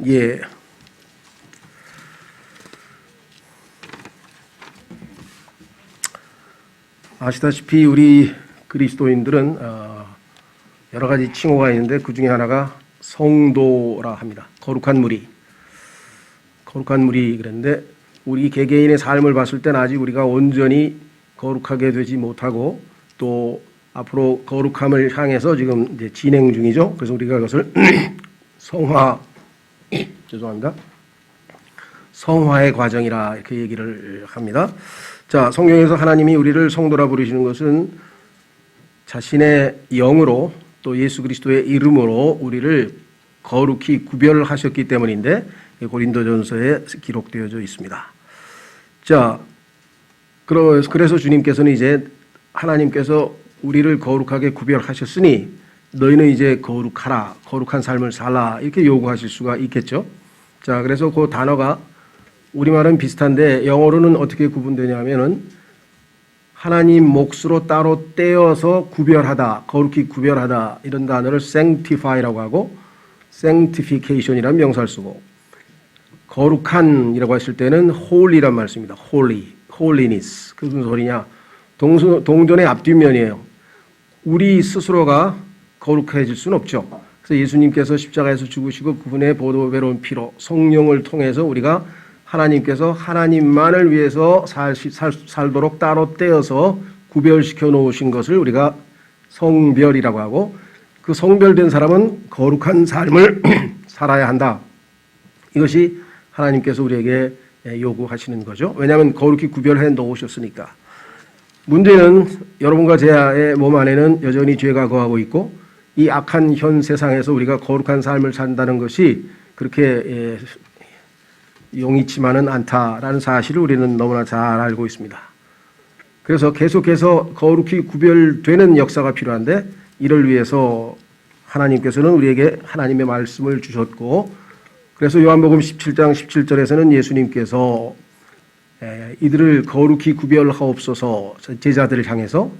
예. 아시다시피 우리 그리스도인들은 여러 가지 칭호가 있는데 그 중에 하나가 성도라 합니다. 거룩한 무리 그랬는데 우리 개개인의 삶을 봤을 때는 아직 우리가 온전히 거룩하게 되지 못하고 또 앞으로 거룩함을 향해서 지금 이제 진행 중이죠. 그래서 우리가 그것을 성화의 과정이라 이렇게 얘기를 합니다. 자, 성경에서 하나님이 우리를 성도라 부르시는 것은 자신의 영으로 또 예수 그리스도의 이름으로 우리를 거룩히 구별하셨기 때문인데 고린도전서에 기록되어져 있습니다. 자, 그래서 주님께서는 이제 하나님께서 우리를 거룩하게 구별하셨으니 너희는 이제 거룩하라, 거룩한 삶을 살라 이렇게 요구하실 수가 있겠죠. 자, 그래서 그 단어가 우리말은 비슷한데 영어로는 어떻게 구분되냐면은 하나님 몫으로 따로 떼어서 구별하다, 거룩히 구별하다 이런 단어를 sanctify라고 하고 sanctification이라는 명사를 쓰고 거룩한이라고 했을 때는 holy란 말 씁니다. holiness. 그 무슨 소리냐? 동전의 앞뒷면이에요. 우리 스스로가 거룩해질 수는 없죠. 그래서 예수님께서 십자가에서 죽으시고 그분의 보배로운 피로 성령을 통해서 우리가 하나님께서 하나님만을 위해서 살도록 따로 떼어서 구별시켜 놓으신 것을 우리가 성별이라고 하고 그 성별된 사람은 거룩한 삶을 살아야 한다. 이것이 하나님께서 우리에게 요구하시는 거죠. 왜냐하면 거룩히 구별해 놓으셨으니까. 문제는 여러분과 제 몸 안에는 여전히 죄가 거하고 있고 이 악한 현 세상에서 우리가 거룩한 삶을 산다는 것이 그렇게 용이치만은 않다라는 사실을 우리는 너무나 잘 알고 있습니다. 그래서 계속해서 거룩히 구별되는 역사가 필요한데 이를 위해서 하나님께서는 우리에게 하나님의 말씀을 주셨고 그래서 요한복음 17장 17절에서는 예수님께서 이들을 거룩히 구별하옵소서 제자들을 향해서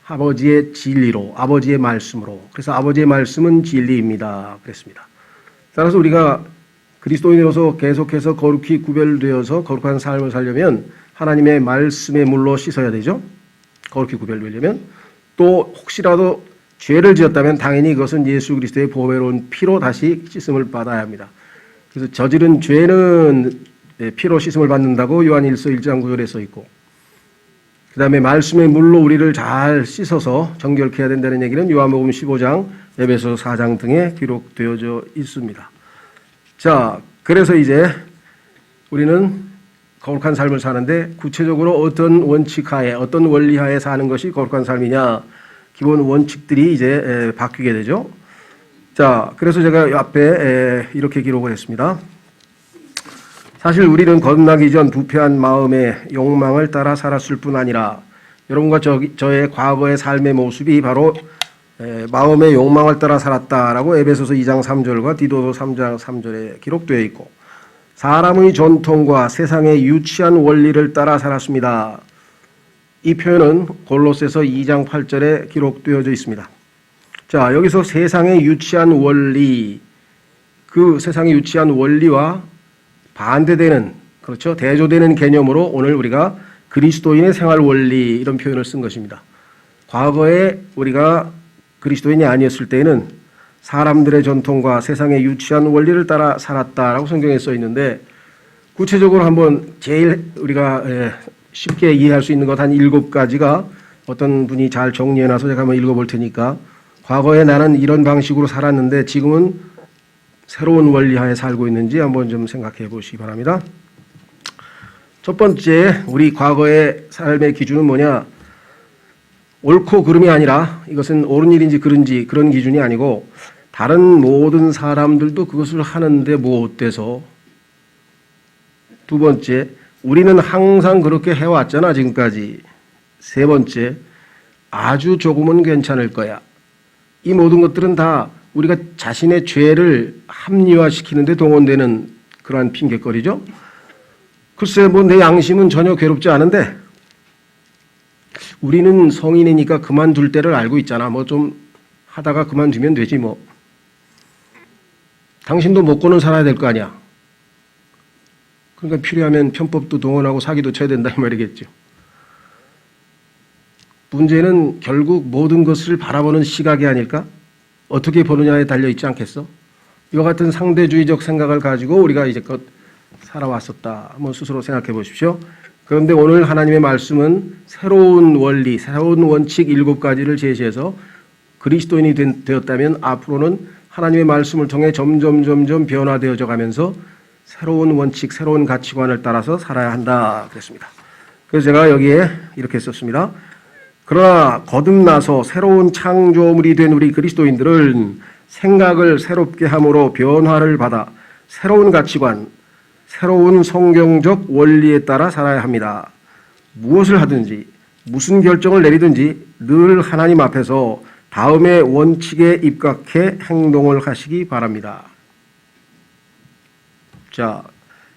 아버지의 진리로 아버지의 말씀으로 그래서 아버지의 말씀은 진리입니다. 그랬습니다. 따라서 우리가 그리스도인으로서 계속해서 거룩히 구별되어서 거룩한 삶을 살려면 하나님의 말씀의 물로 씻어야 되죠. 거룩히 구별되려면 또 혹시라도 죄를 지었다면 당연히 그것은 예수 그리스도의 보배로운 피로 다시 씻음을 받아야 합니다. 그래서 저지른 죄는 피로 씻음을 받는다고 요한일서 1장 9절에 써 있고 그 다음에 말씀의 물로 우리를 잘 씻어서 정결케 해야 된다는 얘기는 요한복음 15장, 에베소 4장 등에 기록되어져 있습니다. 자, 그래서 이제 우리는 거룩한 삶을 사는데 구체적으로 어떤 원칙하에 어떤 원리하에 사는 것이 거룩한 삶이냐 기본 원칙들이 이제 바뀌게 되죠. 자, 그래서 제가 앞에 이렇게 기록을 했습니다. 사실 우리는 거듭나기 전 부패한 마음의 욕망을 따라 살았을 뿐 아니라 여러분과 저의 과거의 삶의 모습이 바로 마음의 욕망을 따라 살았다라고 에베소서 2장 3절과 디도서 3장 3절에 기록되어 있고 사람의 전통과 세상의 유치한 원리를 따라 살았습니다. 이 표현은 골로새서 2장 8절에 기록되어져 있습니다. 자, 여기서 세상의 유치한 원리, 그 세상의 유치한 원리와 반대되는, 그렇죠? 대조되는 개념으로 오늘 우리가 그리스도인의 생활 원리 이런 표현을 쓴 것입니다. 과거에 우리가 그리스도인이 아니었을 때에는 사람들의 전통과 세상의 유치한 원리를 따라 살았다라고 성경에 써 있는데 구체적으로 한번 제일 우리가 쉽게 이해할 수 있는 것 한 7가지가 어떤 분이 잘 정리해놔서 제가 한번 읽어볼 테니까 과거에 나는 이런 방식으로 살았는데 지금은 새로운 원리하에 살고 있는지 한번 좀 생각해 보시기 바랍니다. 첫 번째, 우리 과거의 삶의 기준은 뭐냐? 옳고 그름이 아니라 이것은 옳은 일인지 그른지 그런 기준이 아니고 다른 모든 사람들도 그것을 하는데 뭐 어때서? 두 번째, 우리는 항상 그렇게 해왔잖아 지금까지. 세 번째, 아주 조금은 괜찮을 거야. 이 모든 것들은 다 우리가 자신의 죄를 합리화시키는데 동원되는 그러한 핑계거리죠. 글쎄 뭐 내 양심은 전혀 괴롭지 않은데 우리는 성인이니까 그만둘 때를 알고 있잖아. 뭐 좀 하다가 그만두면 되지 뭐. 당신도 먹고는 살아야 될 거 아니야. 그러니까 필요하면 편법도 동원하고 사기도 쳐야 된다 이 말이겠죠. 문제는 결국 모든 것을 바라보는 시각이 아닐까? 어떻게 보느냐에 달려있지 않겠어? 이와 같은 상대주의적 생각을 가지고 우리가 이제껏 살아왔었다. 한번 스스로 생각해 보십시오. 그런데 오늘 하나님의 말씀은 새로운 원리, 새로운 원칙 7가지를 제시해서 그리스도인이 되었다면 앞으로는 하나님의 말씀을 통해 점점 변화되어져 가면서 새로운 원칙, 새로운 가치관을 따라서 살아야 한다 그랬습니다. 그래서 제가 여기에 이렇게 썼습니다. 그러나 거듭나서 새로운 창조물이 된 우리 그리스도인들은 생각을 새롭게 함으로 변화를 받아 새로운 가치관, 새로운 성경적 원리에 따라 살아야 합니다. 무엇을 하든지 무슨 결정을 내리든지 늘 하나님 앞에서 다음의 원칙에 입각해 행동을 하시기 바랍니다. 자,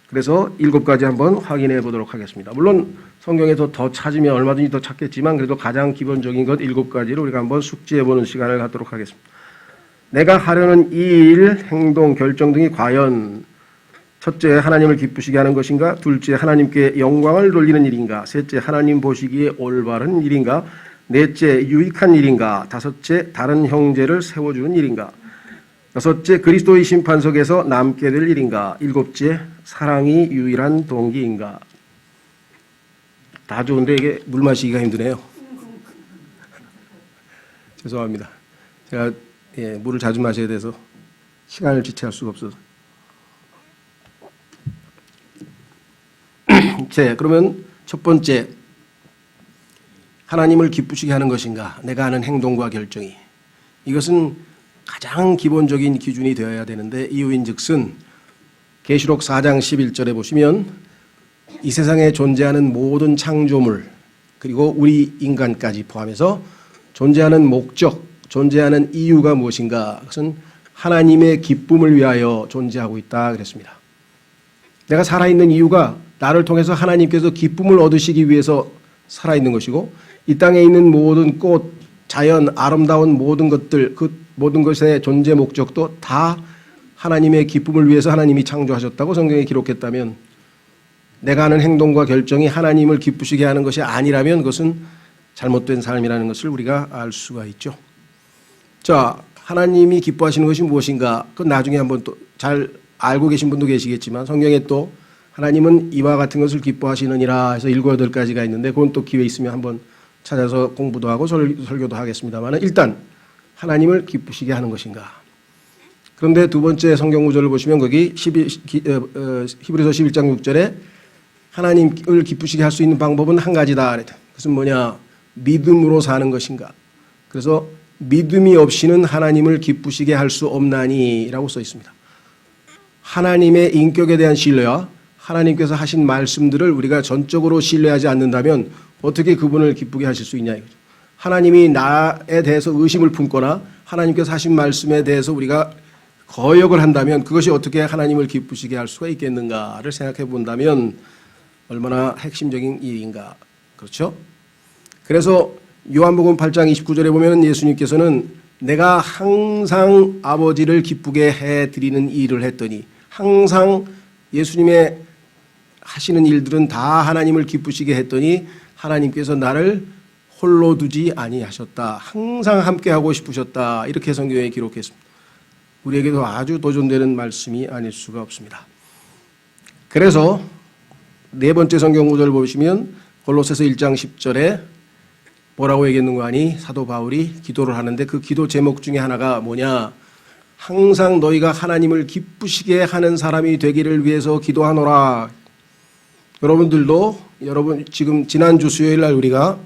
그래서 7가지 한번 확인해 보도록 하겠습니다. 물론 성경에서 더 찾으면 얼마든지 더 찾겠지만 그래도 가장 기본적인 것 7가지를 우리가 한번 숙지해 보는 시간을 갖도록 하겠습니다. 내가 하려는 이 일, 행동, 결정 등이 과연 첫째, 하나님을 기쁘시게 하는 것인가? 둘째, 하나님께 영광을 돌리는 일인가? 셋째, 하나님 보시기에 올바른 일인가? 넷째, 유익한 일인가? 다섯째, 다른 형제를 세워주는 일인가? 여섯째, 그리스도의 심판석에서 남게 될 일인가? 일곱째, 사랑이 유일한 동기인가? 다 좋은데 이게 물 마시기가 힘드네요. 죄송합니다. 제가 물을 자주 마셔야 돼서 시간을 지체할 수가 없어서. 자, 그러면 첫 번째, 하나님을 기쁘시게 하는 것인가? 내가 하는 행동과 결정이. 이것은 가장 기본적인 기준이 되어야 되는데 이유인즉슨 계시록 4장 11절에 보시면 이 세상에 존재하는 모든 창조물 그리고 우리 인간까지 포함해서 존재하는 목적, 존재하는 이유가 무엇인가? 그것은 하나님의 기쁨을 위하여 존재하고 있다 그랬습니다. 내가 살아있는 이유가 나를 통해서 하나님께서 기쁨을 얻으시기 위해서 살아있는 것이고 이 땅에 있는 모든 꽃, 자연, 아름다운 모든 것들, 그 모든 것의 존재 목적도 다 하나님의 기쁨을 위해서 하나님이 창조하셨다고 성경에 기록했다면 내가 하는 행동과 결정이 하나님을 기쁘시게 하는 것이 아니라면 그것은 잘못된 삶이라는 것을 우리가 알 수가 있죠. 자, 하나님이 기뻐하시는 것이 무엇인가? 그건 나중에 한번 또 잘 알고 계신 분도 계시겠지만 성경에 또 하나님은 이와 같은 것을 기뻐하시느니라 해서 7, 8가지가 있는데 그건 또 기회 있으면 한번 찾아서 공부도 하고 설교도 하겠습니다만 일단 하나님을 기쁘시게 하는 것인가. 그런데 두 번째 성경 구절을 보시면 거기 히브리서 11장 6절에 하나님을 기쁘시게 할 수 있는 방법은 한 가지다. 그것은 뭐냐? 믿음으로 사는 것인가. 그래서 믿음이 없이는 하나님을 기쁘시게 할 수 없나니 라고 써 있습니다. 하나님의 인격에 대한 신뢰와 하나님께서 하신 말씀들을 우리가 전적으로 신뢰하지 않는다면 어떻게 그분을 기쁘게 하실 수 있냐 이거죠. 하나님이 나에 대해서 의심을 품거나 하나님께서 하신 말씀에 대해서 우리가 거역을 한다면 그것이 어떻게 하나님을 기쁘시게 할 수가 있겠는가를 생각해 본다면 얼마나 핵심적인 일인가. 그렇죠? 그래서 요한복음 8장 29절에 보면 예수님께서는 내가 항상 아버지를 기쁘게 해드리는 일을 했더니 항상 예수님의 하시는 일들은 다 하나님을 기쁘시게 했더니 하나님께서 나를 홀로 두지 아니하셨다. 항상 함께하고 싶으셨다. 이렇게 성경에 기록했습니다. 우리에게도 아주 도전되는 말씀이 아닐 수가 없습니다. 그래서 네 번째 성경 구절을 보시면 골로새서 1장 10절에 뭐라고 얘기했는가 하니 사도 바울이 기도를 하는데 그 기도 제목 중에 하나가 뭐냐? 항상 너희가 하나님을 기쁘시게 하는 사람이 되기를 위해서 기도하노라. 여러분들도 지금 지난주 수요일 날 우리가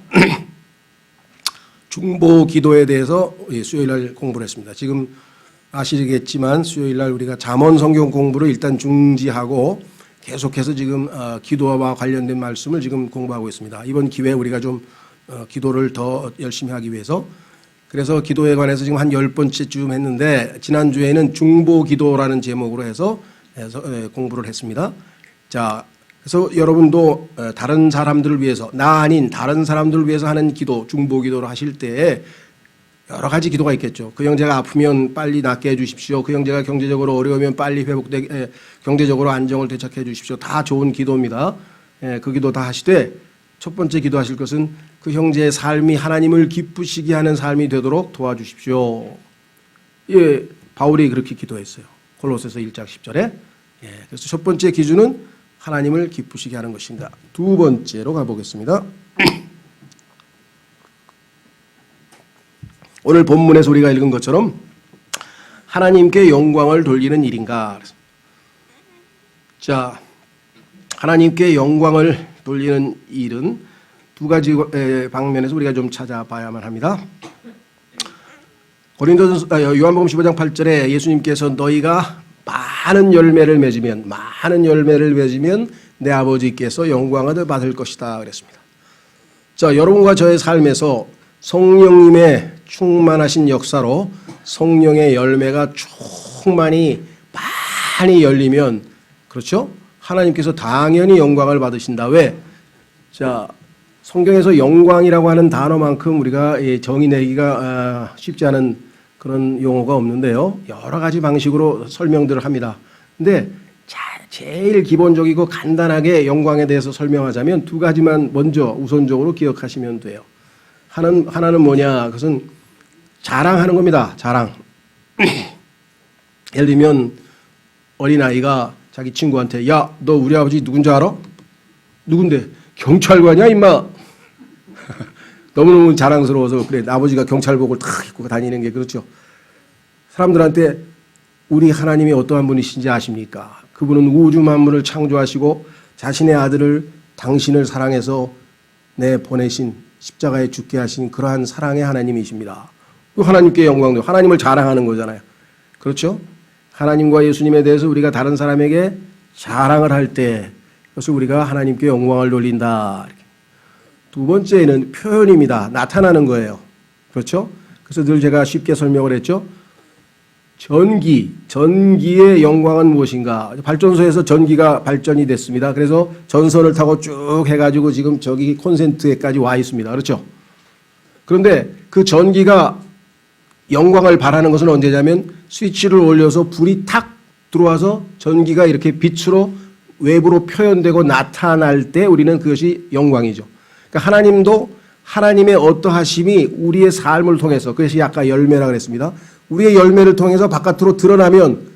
중보 기도에 대해서 수요일 날 공부를 했습니다. 지금 아시겠지만 수요일 날 우리가 잠언 성경 공부를 일단 중지하고 계속해서 지금 기도와 관련된 말씀을 지금 공부하고 있습니다. 이번 기회에 우리가 좀 기도를 더 열심히 하기 위해서 그래서 기도에 관해서 지금 한 10번째쯤 했는데 지난주에는 중보 기도라는 제목으로 해서 공부를 했습니다. 자, 그래서 여러분도 다른 사람들을 위해서 나 아닌 다른 사람들을 위해서 하는 기도, 중보 기도를 하실 때에 여러 가지 기도가 있겠죠. 그 형제가 아프면 빨리 낫게 해주십시오. 그 형제가 경제적으로 어려우면 빨리 경제적으로 안정을 되찾게 해주십시오. 다 좋은 기도입니다. 그 기도 다 하시되 첫 번째 기도하실 것은 그 형제의 삶이 하나님을 기쁘시게 하는 삶이 되도록 도와주십시오. 예, 바울이 그렇게 기도했어요. 골로새서 1장 10절에. 그래서 첫 번째 기준은 하나님을 기쁘시게 하는 것입니다. 두 번째로 가보겠습니다. 오늘 본문에서 우리가 읽은 것처럼 하나님께 영광을 돌리는 일인가. 자, 하나님께 영광을 돌리는 일은 두 가지 방면에서 우리가 좀 찾아봐야만 합니다. 요한복음 15장 8절에 예수님께서 너희가 많은 열매를 맺으면 내 아버지께서 영광을 받을 것이다 그랬습니다. 자, 여러분과 저의 삶에서 성령님의 충만하신 역사로 성령의 열매가 충만히 많이 열리면, 그렇죠? 하나님께서 당연히 영광을 받으신다. 왜? 자, 성경에서 영광이라고 하는 단어만큼 우리가 정의 내기가 쉽지 않은 그런 용어가 없는데요. 여러 가지 방식으로 설명들을 합니다. 근데 제일 기본적이고 간단하게 영광에 대해서 설명하자면 두 가지만 먼저 우선적으로 기억하시면 돼요. 하나는 뭐냐? 그것은 자랑하는 겁니다. 자랑. 예를 들면 어린아이가 자기 친구한테 야, 너 우리 아버지 누군지 알아? 누군데? 경찰관이야 임마. 너무너무 자랑스러워서 그래. 아버지가 경찰복을 탁 입고 다니는 게 그렇죠. 사람들한테 우리 하나님이 어떠한 분이신지 아십니까? 그분은 우주 만물을 창조하시고 자신의 아들을 당신을 사랑해서 보내신 십자가에 죽게 하신 그러한 사랑의 하나님이십니다. 하나님께 영광도 하나님을 자랑하는 거잖아요. 그렇죠? 하나님과 예수님에 대해서 우리가 다른 사람에게 자랑을 할 때 그것을 우리가 하나님께 영광을 돌린다. 이렇게. 두 번째는 표현입니다. 나타나는 거예요. 그렇죠? 그래서 늘 제가 쉽게 설명을 했죠. 전기의 영광은 무엇인가? 발전소에서 전기가 발전이 됐습니다. 그래서 전선을 타고 쭉 해가지고 지금 저기 콘센트에까지 와 있습니다. 그렇죠? 그런데 그 전기가 영광을 발하는 것은 언제냐면 스위치를 올려서 불이 탁 들어와서 전기가 이렇게 빛으로 외부로 표현되고 나타날 때 우리는 그것이 영광이죠. 그러니까 하나님도 하나님의 어떠하심이 우리의 삶을 통해서, 그것이 아까 열매라고 그랬습니다. 우리의 열매를 통해서 바깥으로 드러나면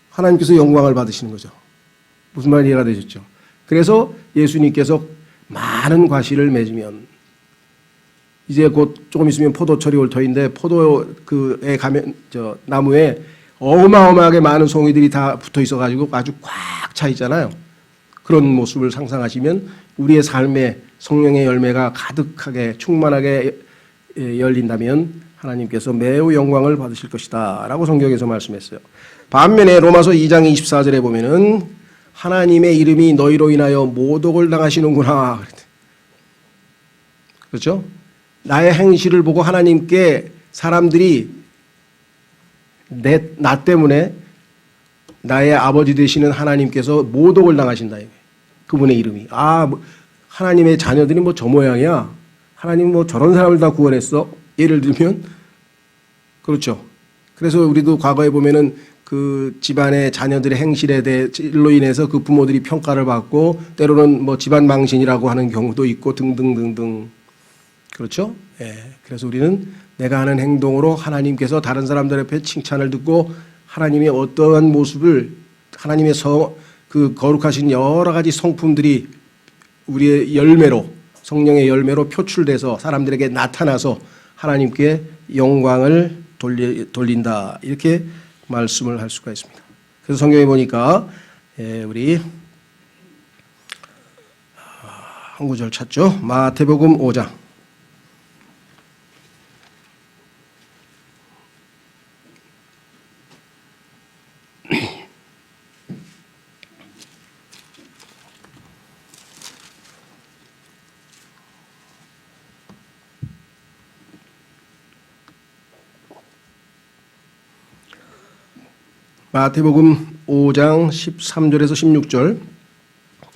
하나님께서 영광을 받으시는 거죠. 무슨 말이 이해가 되셨죠? 그래서 예수님께서 많은 과실을 맺으면, 이제 곧 조금 있으면 포도철이 올 터인데 포도에 가면 나무에 어마어마하게 많은 송이들이 다 붙어 있어가지고 아주 꽉 차 있잖아요. 그런 모습을 상상하시면 우리의 삶에 성령의 열매가 가득하게 충만하게 열린다면 하나님께서 매우 영광을 받으실 것이다 라고 성경에서 말씀했어요. 반면에 로마서 2장 24절에 보면은 하나님의 이름이 너희로 인하여 모독을 당하시는구나. 그렇죠? 나의 행실을 보고 하나님께 사람들이 나 때문에 나의 아버지 되시는 하나님께서 모독을 당하신다. 그분의 이름이. 하나님의 자녀들이 뭐 저 모양이야. 하나님 뭐 저런 사람을 다 구원했어. 예를 들면 그렇죠. 그래서 우리도 과거에 보면은 그 집안의 자녀들의 행실에 대해로 인해서 그 부모들이 평가를 받고 때로는 뭐 집안 망신이라고 하는 경우도 있고 등등등등. 그렇죠? 그래서 우리는 내가 하는 행동으로 하나님께서 다른 사람들 앞에 칭찬을 듣고 하나님의 어떠한 모습을 하나님의 그 거룩하신 여러 가지 성품들이 우리의 열매로 성령의 열매로 표출돼서 사람들에게 나타나서 하나님께 영광을 돌린다. 이렇게 말씀을 할 수가 있습니다. 그래서 성경에 보니까 우리 한 구절 찾죠. 마태복음 5장. 마태복음 5장 13절에서 16절.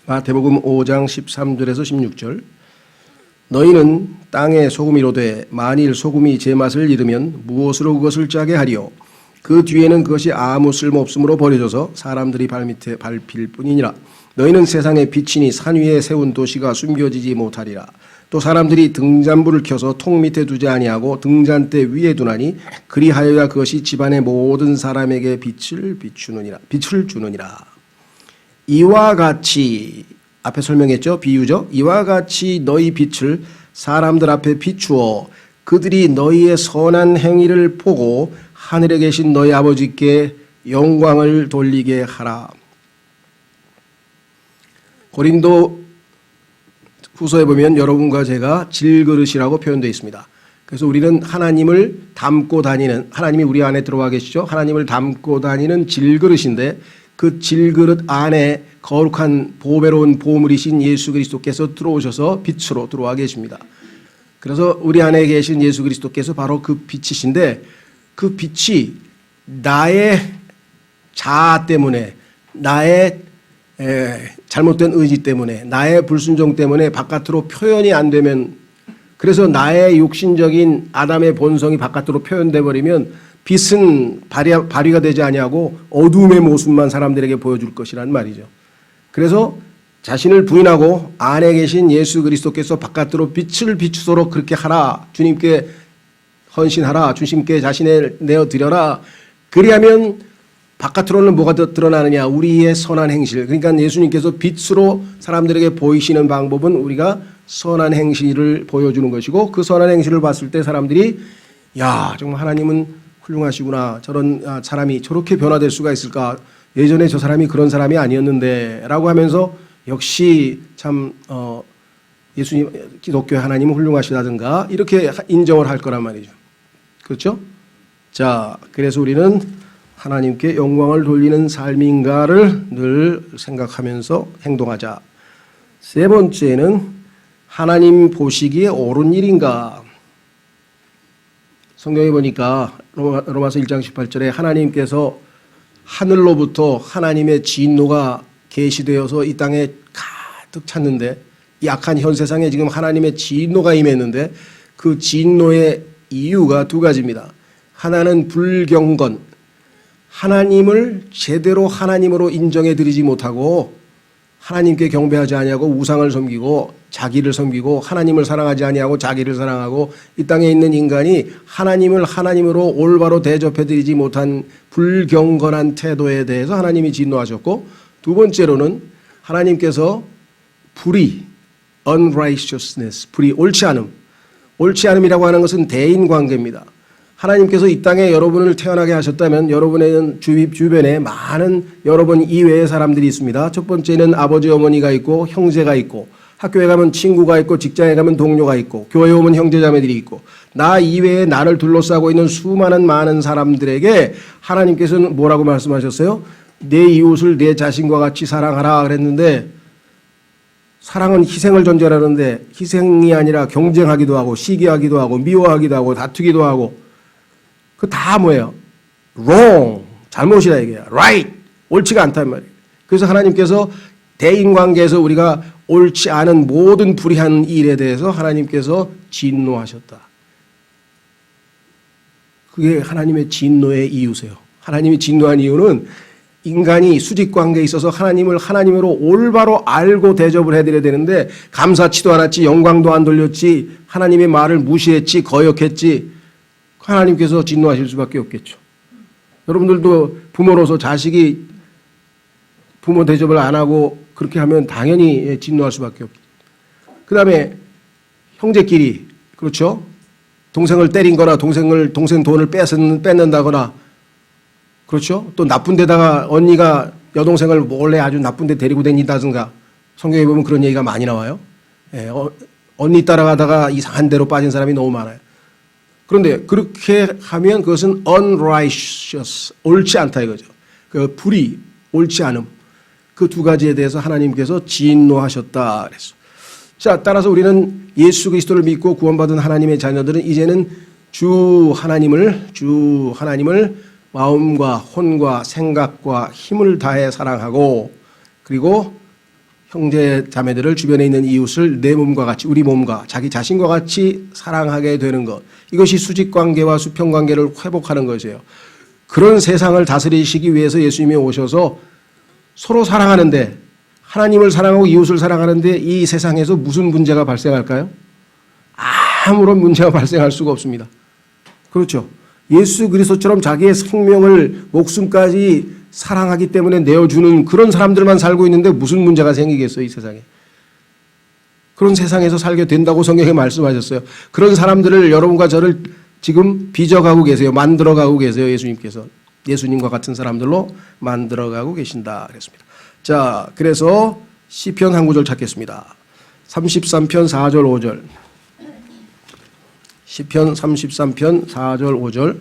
마태복음 5장 13절에서 16절. 너희는 땅의 소금이로되 만일 소금이 제맛을 잃으면 무엇으로 그것을 짜게 하리요. 그 뒤에는 그것이 아무 쓸모없음으로 버려져서 사람들이 발밑에 밟힐 뿐이니라. 너희는 세상의 빛이니 산 위에 세운 도시가 숨겨지지 못하리라. 또 사람들이 등잔불을 켜서 통 밑에 두지 아니하고 등잔대 위에 두나니 그리하여야 그것이 집안의 모든 사람에게 빛을 주느니라. 이와 같이 앞에 설명했죠. 비유죠. 이와 같이 너희 빛을 사람들 앞에 비추어 그들이 너희의 선한 행위를 보고 하늘에 계신 너희 아버지께 영광을 돌리게 하라. 고린도 후서에 보면 여러분과 제가 질그릇이라고 표현되어 있습니다. 그래서 우리는 하나님을 담고 다니는, 하나님이 우리 안에 들어와 계시죠. 하나님을 담고 다니는 질그릇인데 그 질그릇 안에 거룩한 보배로운 보물이신 예수 그리스도께서 들어오셔서 빛으로 들어와 계십니다. 그래서 우리 안에 계신 예수 그리스도께서 바로 그 빛이신데 그 빛이 나의 자아 때문에, 나의 잘못된 의지 때문에, 나의 불순종 때문에 바깥으로 표현이 안 되면, 그래서 나의 육신적인 아담의 본성이 바깥으로 표현돼 버리면 빛은 발휘가 되지 아니하고 어둠의 모습만 사람들에게 보여줄 것이란 말이죠. 그래서 자신을 부인하고 안에 계신 예수 그리스도께서 바깥으로 빛을 비추도록 그렇게 하라. 주님께 헌신하라. 주님께 자신을 내어드려라. 그리하면 바깥으로는 뭐가 드러나느냐? 우리의 선한 행실. 그러니까 예수님께서 빛으로 사람들에게 보이시는 방법은 우리가 선한 행실을 보여주는 것이고 그 선한 행실을 봤을 때 사람들이 야, 정말 하나님은 훌륭하시구나. 저런 사람이 저렇게 변화될 수가 있을까? 예전에 저 사람이 그런 사람이 아니었는데 라고 하면서 역시 참 예수님, 기독교 하나님은 훌륭하시다든가 이렇게 인정을 할 거란 말이죠. 그렇죠? 자, 그래서 우리는 하나님께 영광을 돌리는 삶인가를 늘 생각하면서 행동하자. 세 번째는 하나님 보시기에 옳은 일인가. 성경에 보니까 로마서 1장 18절에 하나님께서 하늘로부터 하나님의 진노가 계시되어서 이 땅에 가득 찼는데 이 악한 현 세상에 지금 하나님의 진노가 임했는데 그 진노의 이유가 두 가지입니다. 하나는 불경건, 하나님을 제대로 하나님으로 인정해 드리지 못하고 하나님께 경배하지 아니하고 우상을 섬기고 자기를 섬기고 하나님을 사랑하지 아니하고 자기를 사랑하고 이 땅에 있는 인간이 하나님을 하나님으로 올바로 대접해 드리지 못한 불경건한 태도에 대해서 하나님이 진노하셨고, 두 번째로는 하나님께서 불의, unrighteousness, 불의, 옳지 않음. 옳지 않음이라고 하는 것은 대인관계입니다. 하나님께서 이 땅에 여러분을 태어나게 하셨다면 여러분의 주변에 많은 여러분 이외의 사람들이 있습니다. 첫 번째는 아버지 어머니가 있고 형제가 있고 학교에 가면 친구가 있고 직장에 가면 동료가 있고 교회에 오면 형제자매들이 있고 나 이외에 나를 둘러싸고 있는 수많은 많은 사람들에게 하나님께서는 뭐라고 말씀하셨어요? 내 이웃을 내 자신과 같이 사랑하라 그랬는데, 사랑은 희생을 전제하는데 희생이 아니라 경쟁하기도 하고 시기하기도 하고 미워하기도 하고 다투기도 하고, 그 다 뭐예요? wrong, 잘못이다 이게야. right, 옳지가 않단 말이에요. 그래서 하나님께서 대인관계에서 우리가 옳지 않은 모든 불의한 일에 대해서 하나님께서 진노하셨다. 그게 하나님의 진노의 이유세요. 하나님이 진노한 이유는 인간이 수직관계에 있어서 하나님을 하나님으로 올바로 알고 대접을 해드려야 되는데 감사치도 않았지, 영광도 안 돌렸지, 하나님의 말을 무시했지, 거역했지. 하나님께서 진노하실 수밖에 없겠죠. 여러분들도 부모로서 자식이 부모 대접을 안 하고 그렇게 하면 당연히 진노할 수밖에 없겠죠. 그 다음에 형제끼리, 그렇죠? 동생을 때린 거나 동생 돈을 뺏는다거나, 그렇죠? 또 나쁜 데다가 언니가 여동생을 몰래 아주 나쁜 데 데리고 다닌다든가, 성경에 보면 그런 얘기가 많이 나와요. 언니 따라가다가 이상한 데로 빠진 사람이 너무 많아요. 그런데 그렇게 하면 그것은 unrighteous, 옳지 않다 이거죠. 그 불의, 옳지 않음, 그 두 가지에 대해서 하나님께서 진노하셨다 그랬어. 자, 따라서 우리는 예수 그리스도를 믿고 구원받은 하나님의 자녀들은 이제는 주 하나님을 마음과 혼과 생각과 힘을 다해 사랑하고, 그리고 형제 자매들을 주변에 있는 이웃을 내 몸과 같이 우리 몸과 자기 자신과 같이 사랑하게 되는 것. 이것이 수직관계와 수평관계를 회복하는 것이에요. 그런 세상을 다스리시기 위해서 예수님이 오셔서 서로 사랑하는데 하나님을 사랑하고 이웃을 사랑하는데 이 세상에서 무슨 문제가 발생할까요? 아무런 문제가 발생할 수가 없습니다. 그렇죠. 예수 그리스도처럼 자기의 생명을 목숨까지 사랑하기 때문에 내어주는 그런 사람들만 살고 있는데 무슨 문제가 생기겠어요, 이 세상에. 그런 세상에서 살게 된다고 성경에 말씀하셨어요. 그런 사람들을 여러분과 저를 지금 빚어가고 계세요. 만들어가고 계세요, 예수님께서. 예수님과 같은 사람들로 만들어가고 계신다 그랬습니다. 자, 그래서 시편 한 구절 찾겠습니다. 33편 4절 5절. 시편 33편 4절 5절.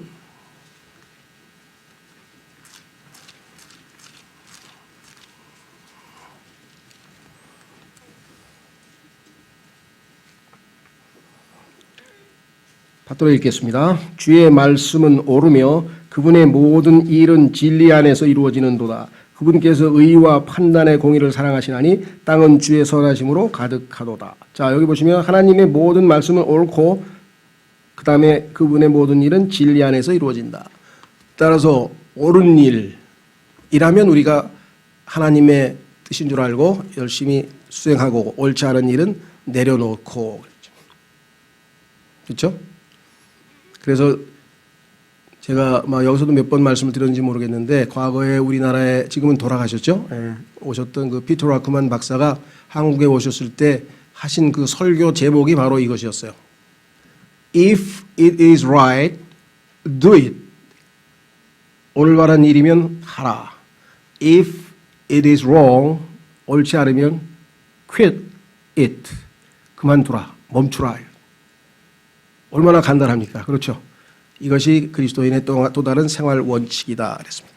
받들어 읽겠습니다. 주의 말씀은 옳으며 그분의 모든 일은 진리 안에서 이루어지는도다. 그분께서 의와 판단의 공의를 사랑하시나니 땅은 주의 선하심으로 가득하도다. 자, 여기 보시면 하나님의 모든 말씀은 옳고 그 다음에 그분의 모든 일은 진리 안에서 이루어진다. 따라서 옳은 일이라면 우리가 하나님의 뜻인 줄 알고 열심히 수행하고 옳지 않은 일은 내려놓고 그렇죠? 그래서 제가 여기서도 몇 번 말씀을 드렸는지 모르겠는데 과거에 우리나라에 지금은 돌아가셨죠? 오셨던 그 피터 라크만 박사가 한국에 오셨을 때 하신 그 설교 제목이 바로 이것이었어요. If it is right, do it. 올바른 일이면 하라. If it is wrong, 옳지 않으면 quit it. 그만두라, 멈추라. 얼마나 간단합니까? 그렇죠? 이것이 그리스도인의 또 다른 생활 원칙이다 그랬습니다.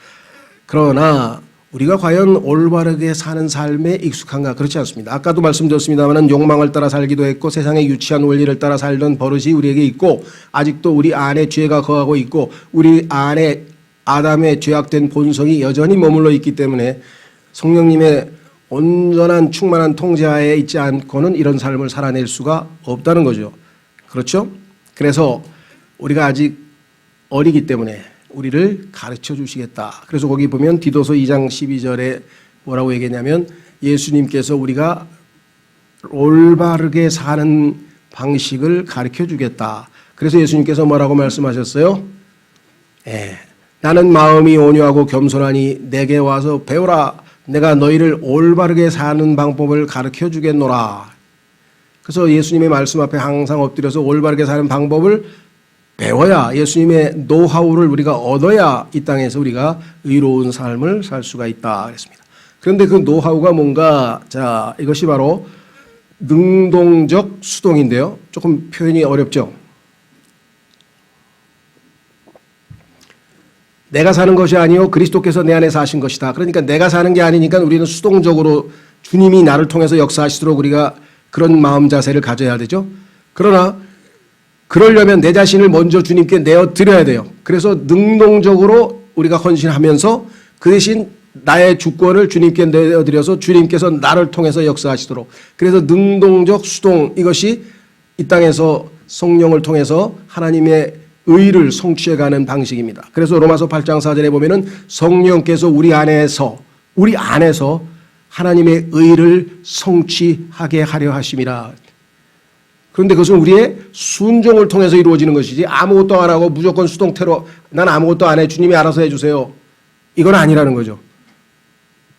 그러나 우리가 과연 올바르게 사는 삶에 익숙한가? 그렇지 않습니다. 아까도 말씀드렸습니다만 욕망을 따라 살기도 했고 세상의 유치한 원리를 따라 살던 버릇이 우리에게 있고 아직도 우리 안에 죄가 거하고 있고 우리 안에 아담의 죄악된 본성이 여전히 머물러 있기 때문에 성령님의 온전한 충만한 통제하에 있지 않고는 이런 삶을 살아낼 수가 없다는 거죠. 그렇죠? 그래서 우리가 아직 어리기 때문에 우리를 가르쳐 주시겠다. 그래서 거기 보면 디도서 2장 12절에 뭐라고 얘기했냐면 예수님께서 우리가 올바르게 사는 방식을 가르쳐 주겠다. 그래서 예수님께서 뭐라고 말씀하셨어요? 나는 마음이 온유하고 겸손하니 내게 와서 배우라. 내가 너희를 올바르게 사는 방법을 가르쳐 주겠노라. 그래서 예수님의 말씀 앞에 항상 엎드려서 올바르게 사는 방법을 배워야 예수님의 노하우를 우리가 얻어야 이 땅에서 우리가 의로운 삶을 살 수가 있다 그랬습니다. 그런데 그 노하우가 뭔가 자 이것이 바로 능동적 수동인데요. 조금 표현이 어렵죠. 내가 사는 것이 아니요 그리스도께서 내 안에 사신 것이다. 그러니까 내가 사는 게 아니니까 우리는 수동적으로 주님이 나를 통해서 역사하시도록 우리가 그런 마음 자세를 가져야 되죠. 그러나 그러려면 내 자신을 먼저 주님께 내어드려야 돼요. 그래서 능동적으로 우리가 헌신하면서 그 대신 나의 주권을 주님께 내어드려서 주님께서 나를 통해서 역사하시도록. 그래서 능동적 수동 이것이 이 땅에서 성령을 통해서 하나님의 의를 성취해가는 방식입니다. 그래서 로마서 8장 4절에 보면은 성령께서 우리 안에서 하나님의 의를 성취하게 하려 하심이라. 그런데 그것은 우리의 순종을 통해서 이루어지는 것이지 아무것도 안 하고 무조건 수동태로 난 아무것도 안 해 주님이 알아서 해주세요. 이건 아니라는 거죠.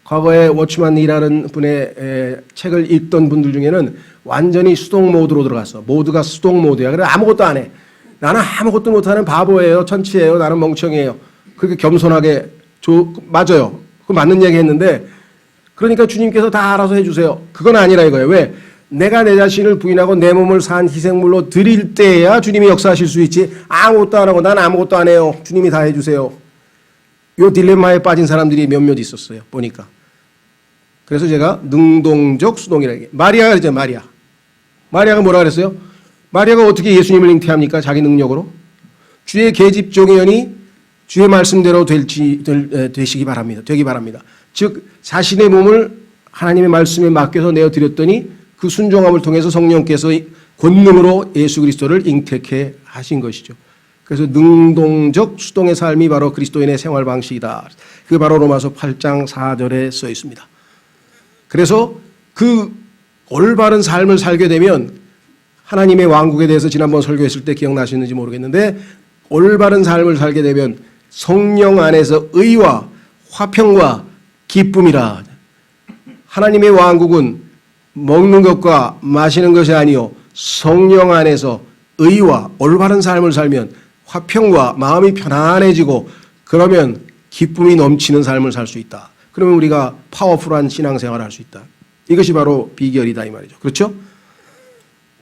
과거에 워치만 일하는 분의 책을 읽던 분들 중에는 완전히 수동 모드로 들어갔어. 모두가 수동 모드야. 그래 아무것도 안 해. 나는 아무것도 못하는 바보예요. 천치예요. 나는 멍청이에요. 그렇게 겸손하게 맞아요. 그 맞는 얘기 했는데 그러니까 주님께서 다 알아서 해주세요. 그건 아니라 이거예요. 왜? 내가 내 자신을 부인하고 내 몸을 산 희생물로 드릴 때야 주님이 역사하실 수 있지 아무것도 안 하고 난 아무것도 안 해요. 주님이 다 해주세요. 이 딜레마에 빠진 사람들이 몇몇 있었어요. 보니까. 그래서 제가 능동적 수동이라 얘기해요. 마리아가 그랬죠. 마리아가 뭐라 그랬어요? 마리아가 어떻게 예수님을 잉태합니까? 자기 능력으로. 주의 계집종이여니 주의 말씀대로 되시기 바랍니다. 되기 바랍니다. 즉 자신의 몸을 하나님의 말씀에 맡겨서 내어드렸더니 그 순종함을 통해서 성령께서 권능으로 예수 그리스도를 잉태케 하신 것이죠. 그래서 능동적 수동의 삶이 바로 그리스도인의 생활 방식이다. 그게 바로 로마서 8장 4절에 써 있습니다. 그래서 그 올바른 삶을 살게 되면 하나님의 왕국에 대해서 지난번 설교했을 때 기억나시는지 모르겠는데 올바른 삶을 살게 되면 성령 안에서 의와 화평과 기쁨이라. 하나님의 왕국은 먹는 것과 마시는 것이 아니요 성령 안에서 의와 올바른 삶을 살면 화평과 마음이 편안해지고 그러면 기쁨이 넘치는 삶을 살 수 있다. 그러면 우리가 파워풀한 신앙생활을 할 수 있다. 이것이 바로 비결이다 이 말이죠. 그렇죠?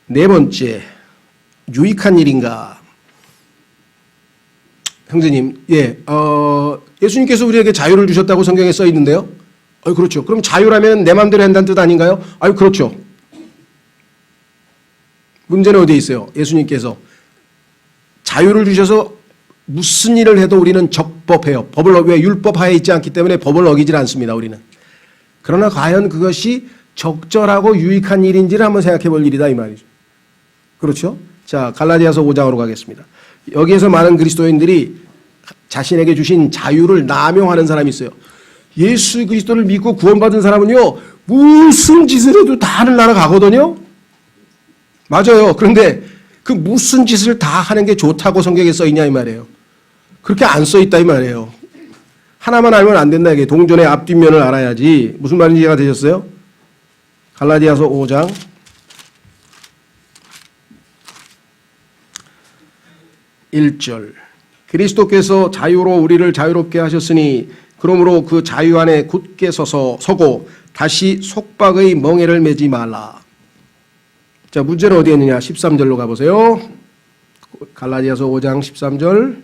네 번째, 유익한 일인가? 형제님, 예수님께서 우리에게 자유를 주셨다고 성경에 써 있는데요. 그렇죠. 그럼 자유라면 내 마음대로 한다는 뜻 아닌가요? 그렇죠. 문제는 어디에 있어요? 예수님께서 자유를 주셔서 무슨 일을 해도 우리는 적법해요. 왜 율법하에 있지 않기 때문에 법을 어기질 않습니다. 우리는. 그러나 과연 그것이 적절하고 유익한 일인지를 한번 생각해 볼 일이다 이 말이죠. 그렇죠? 자, 갈라디아서 5장으로 가겠습니다. 여기에서 많은 그리스도인들이 자신에게 주신 자유를 남용하는 사람이 있어요. 예수 그리스도를 믿고 구원받은 사람은요, 무슨 짓을 해도 다 하늘나라 가거든요. 맞아요. 그런데 그 무슨 짓을 다 하는 게 좋다고 성경에 써 있냐 이 말이에요. 그렇게 안 써 있다 이 말이에요. 하나만 알면 안 된다 이게. 동전의 앞뒷면을 알아야지. 무슨 말인지 이해가 되셨어요? 갈라디아서 5장 1절. 그리스도께서 자유로 우리를 자유롭게 하셨으니 그러므로 그 자유 안에 굳게 서고 다시 속박의 멍에를 매지 말라. 자, 문제는 어디에 있느냐? 13절로 가보세요. 갈라디아서 5장 13절.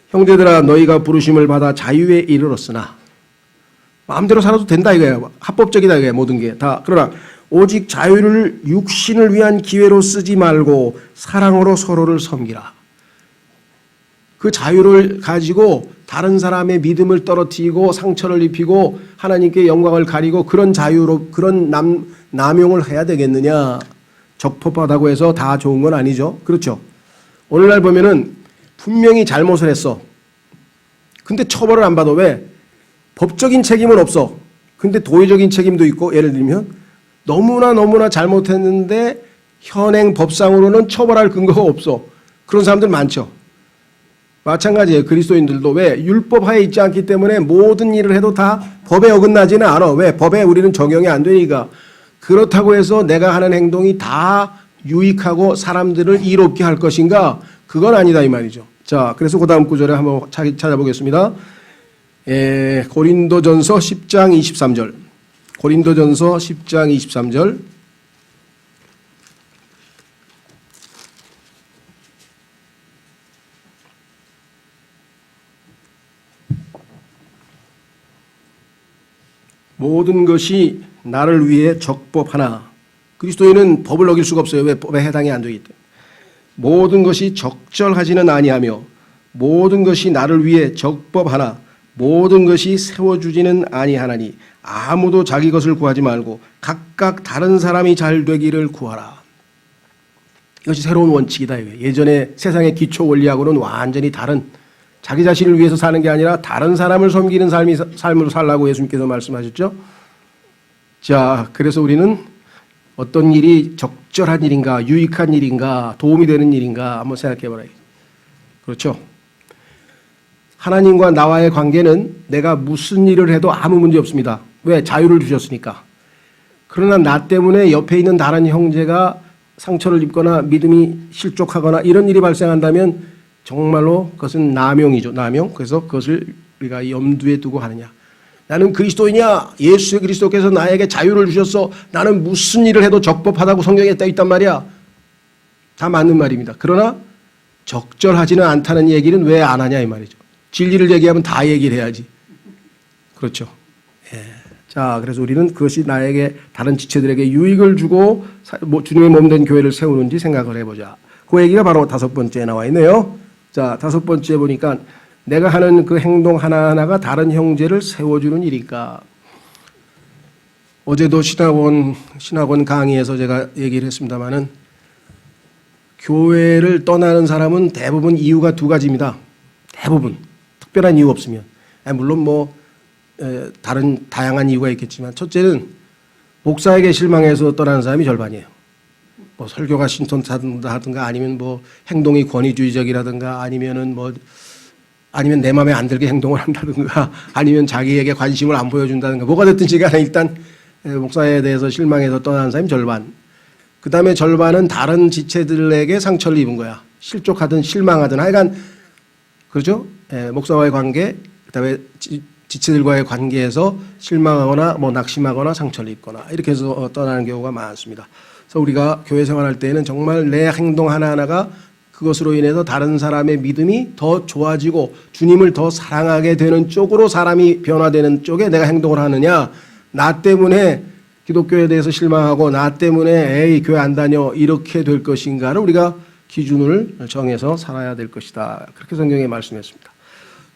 형제들아 너희가 부르심을 받아 자유에 이르렀으나 마음대로 살아도 된다 이거예요. 합법적이다 이거예요. 모든 게 다. 그러나 오직 자유를 육신을 위한 기회로 쓰지 말고 사랑으로 서로를 섬기라. 그 자유를 가지고 다른 사람의 믿음을 떨어뜨리고 상처를 입히고 하나님께 영광을 가리고 그런 자유로 그런 남용을 해야 되겠느냐. 적법하다고 해서 다 좋은 건 아니죠. 그렇죠. 오늘날 보면은 분명히 잘못을 했어. 근데 처벌을 안 받아. 왜? 법적인 책임은 없어. 근데 도의적인 책임도 있고 예를 들면 너무나 잘못했는데 현행 법상으로는 처벌할 근거가 없어. 그런 사람들 많죠. 마찬가지예요. 그리스도인들도 왜? 율법하에 있지 않기 때문에 모든 일을 해도 다 법에 어긋나지는 않아. 왜? 법에 우리는 적용이 안 되니까. 그렇다고 해서 내가 하는 행동이 다 유익하고 사람들을 이롭게 할 것인가? 그건 아니다 이 말이죠. 자, 그래서 그 다음 구절에 한번 찾아보겠습니다. 고린도전서 10장 23절. 고린도전서 10장 23절. 모든 것이 나를 위해 적법하나. 그리스도인은 법을 어길 수가 없어요. 왜? 법에 해당이 안 되기 때문에. 모든 것이 적절하지는 아니하며 모든 것이 나를 위해 적법하나 모든 것이 세워주지는 아니하나니 아무도 자기 것을 구하지 말고 각각 다른 사람이 잘 되기를 구하라. 이것이 새로운 원칙이다. 예전에 세상의 기초 원리하고는 완전히 다른, 자기 자신을 위해서 사는 게 아니라 다른 사람을 섬기는 삶으로 살라고 예수님께서 말씀하셨죠. 자, 그래서 우리는 어떤 일이 적절한 일인가, 유익한 일인가, 도움이 되는 일인가 한번 생각해 보라. 그렇죠. 하나님과 나와의 관계는 내가 무슨 일을 해도 아무 문제 없습니다. 왜? 자유를 주셨으니까. 그러나 나 때문에 옆에 있는 다른 형제가 상처를 입거나 믿음이 실족하거나 이런 일이 발생한다면 정말로 그것은 남용이죠. 남용. 그래서 그것을 우리가 염두에 두고 하느냐. 나는 그리스도이냐? 예수 그리스도께서 나에게 자유를 주셨어. 나는 무슨 일을 해도 적법하다고 성경에 써 있단 말이야. 다 맞는 말입니다. 그러나 적절하지는 않다는 얘기는 왜 안 하냐 이 말이죠. 진리를 얘기하면 다 얘기를 해야지. 그렇죠. 예. 자, 그래서 우리는 그것이 나에게 다른 지체들에게 유익을 주고 주님의 몸된 교회를 세우는지 생각을 해보자. 그 얘기가 바로 다섯 번째에 나와 있네요. 자, 다섯 번째 보니까 내가 하는 그 행동 하나하나가 다른 형제를 세워주는 일일까. 어제도 신학원 강의에서 제가 얘기를 했습니다마는 교회를 떠나는 사람은 대부분 이유가 두 가지입니다. 대부분 특별한 이유 없으면, 물론 뭐 다른 다양한 이유가 있겠지만, 첫째는 목사에게 실망해서 떠나는 사람이 절반이에요. 뭐 설교가 신통하든가 아니면 뭐 행동이 권위주의적이라든가 아니면 내 마음에 안 들게 행동을 한다든가 아니면 자기에게 관심을 안 보여준다든가 뭐가 됐든지 간에 일단 목사에 대해서 실망해서 떠나는 사람이 절반. 그 다음에 절반은 다른 지체들에게 상처를 입은 거야. 실족하든 실망하든 하여간, 그렇죠? 목사와의 관계, 그 다음에 지체들과의 관계에서 실망하거나 뭐 낙심하거나 상처를 입거나 이렇게 해서 떠나는 경우가 많습니다. 그래서 우리가 교회 생활할 때는 정말 내 행동 하나하나가 그것으로 인해서 다른 사람의 믿음이 더 좋아지고 주님을 더 사랑하게 되는 쪽으로 사람이 변화되는 쪽에 내가 행동을 하느냐, 나 때문에 기독교에 대해서 실망하고 나 때문에 에이 교회 안 다녀 이렇게 될 것인가를 우리가 기준을 정해서 살아야 될 것이다. 그렇게 성경에 말씀했습니다.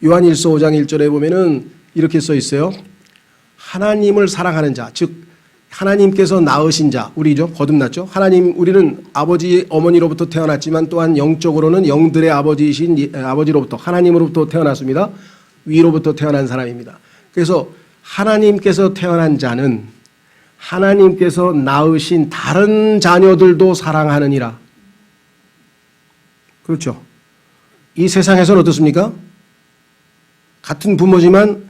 요한일서 5장 1절에 보면은 이렇게 써 있어요. 하나님을 사랑하는 자, 즉 하나님께서 낳으신 자, 우리죠. 거듭났죠. 하나님, 우리는 아버지, 어머니로부터 태어났지만 또한 영적으로는 영들의 아버지이신 아버지로부터, 하나님으로부터 태어났습니다. 위로부터 태어난 사람입니다. 그래서 하나님께서 태어난 자는 하나님께서 낳으신 다른 자녀들도 사랑하느니라. 그렇죠. 이 세상에서는 어떻습니까? 같은 부모지만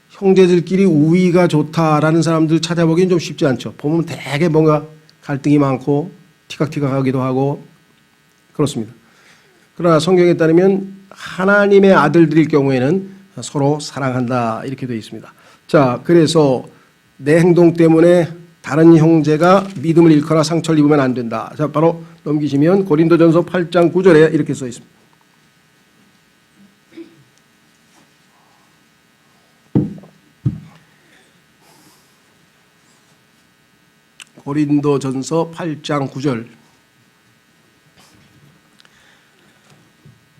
형제들끼리 우위가 좋다라는 사람들 찾아보기는 좀 쉽지 않죠. 보면 되게 뭔가 갈등이 많고 티각티각하기도 하고 그렇습니다. 그러나 성경에 따르면 하나님의 아들들일 경우에는 서로 사랑한다 이렇게 되어 있습니다. 자, 그래서 내 행동 때문에 다른 형제가 믿음을 잃거나 상처를 입으면 안 된다. 자, 바로 넘기시면 고린도전서 8장 9절에 이렇게 써 있습니다. 고린도전서 8장 9절.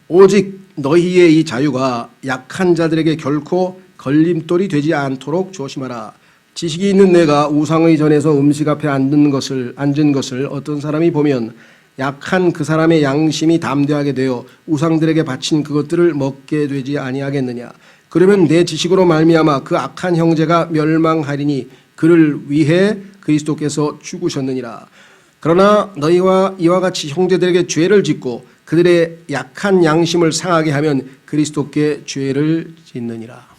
오직 너희의 이 자유가 약한 자들에게 결코 걸림돌이 되지 않도록 조심하라. 지식이 있는 내가 우상의 전에서 음식 앞에 앉은 것을 어떤 사람이 보면 약한 그 사람의 양심이 담대하게 되어 우상들에게 바친 그것들을 먹게 되지 아니하겠느냐. 그러면 내 지식으로 말미암아 그 악한 형제가 멸망하리니 그를 위해 그리스도께서 죽으셨느니라. 그러나 너희와 이와 같이 형제들에게 죄를 짓고 그들의 약한 양심을 상하게 하면 그리스도께 죄를 짓느니라.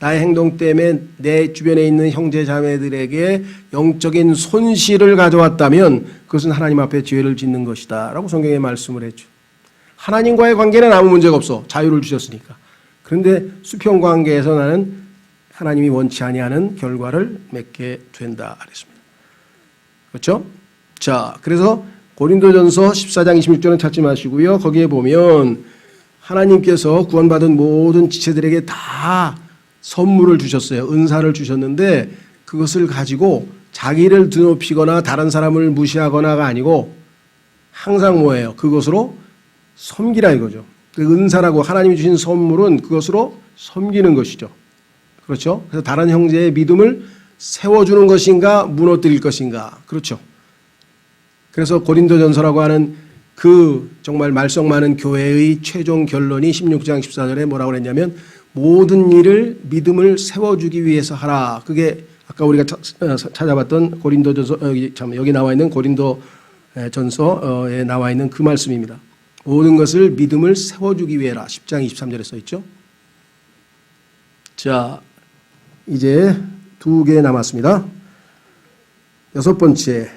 나의 행동 때문에 내 주변에 있는 형제 자매들에게 영적인 손실을 가져왔다면 그것은 하나님 앞에 죄를 짓는 것이다 라고 성경에 말씀을 했죠. 하나님과의 관계는 아무 문제가 없어. 자유를 주셨으니까. 그런데 수평 관계에서 나는 하나님이 원치 아니하는 결과를 맺게 된다 그랬습니다. 그렇죠? 자, 그래서 고린도전서 14장 26절은 찾지 마시고요. 거기에 보면 하나님께서 구원받은 모든 지체들에게 다 선물을 주셨어요. 은사를 주셨는데 그것을 가지고 자기를 드높이거나 다른 사람을 무시하거나가 아니고 항상 뭐예요? 그것으로 섬기라 이거죠. 그 은사라고 하나님이 주신 선물은 그것으로 섬기는 것이죠. 그렇죠? 그래서 다른 형제의 믿음을 세워주는 것인가 무너뜨릴 것인가. 그렇죠. 그래서 고린도전서라고 하는 그 정말 말썽 많은 교회의 최종 결론이 16장 14절에 뭐라고 그랬냐면 모든 일을 믿음을 세워주기 위해서 하라. 그게 아까 우리가 찾아봤던 고린도전서 여기 나와 있는 고린도전서에 나와 있는 그 말씀입니다. 모든 것을 믿음을 세워주기 위해라. 10장 23절에 써 있죠. 자, 이제 2개 남았습니다. 6번째,